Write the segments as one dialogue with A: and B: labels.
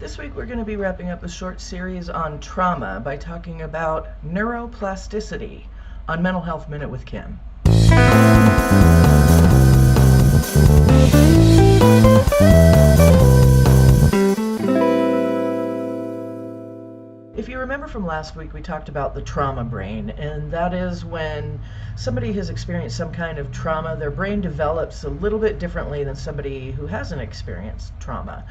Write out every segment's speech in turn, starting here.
A: This week we're going to be wrapping up a short series on trauma by talking about neuroplasticity on Mental Health Minute with Kim. If you remember from last week, we talked about the trauma brain, and that is when somebody has experienced some kind of trauma, their brain develops a little bit differently than somebody who hasn't experienced trauma.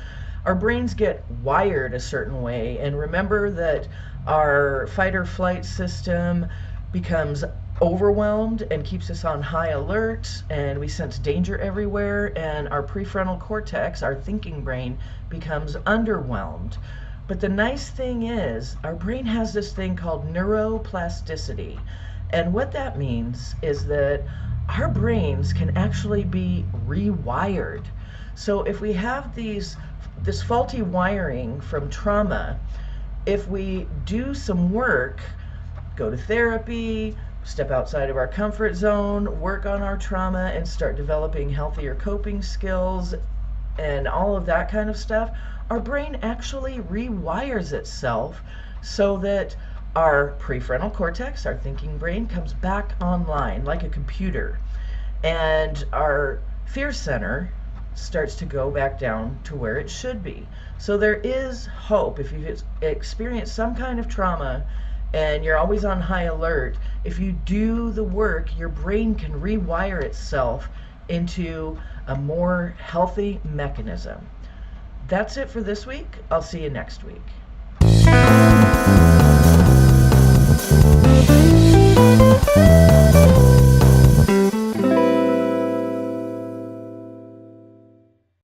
A: Our brains get wired a certain way, and remember that our fight or flight system becomes overwhelmed and keeps us on high alert, and we sense danger everywhere, and our prefrontal cortex, our thinking brain, becomes underwhelmed. But the nice thing is, our brain has this thing called neuroplasticity. And what that means is that our brains can actually be rewired. So if we have this faulty wiring from trauma, if we do some work, go to therapy, step outside of our comfort zone, work on our trauma, and start developing healthier coping skills and all of that kind of stuff, our brain actually rewires itself so that our prefrontal cortex, our thinking brain, comes back online like a computer, and our fear center starts to go back down to where it should be. So there is hope. If you've experienced some kind of trauma and you're always on high alert, if you do the work, your brain can rewire itself into a more healthy mechanism. That's it for this week. I'll see you next week.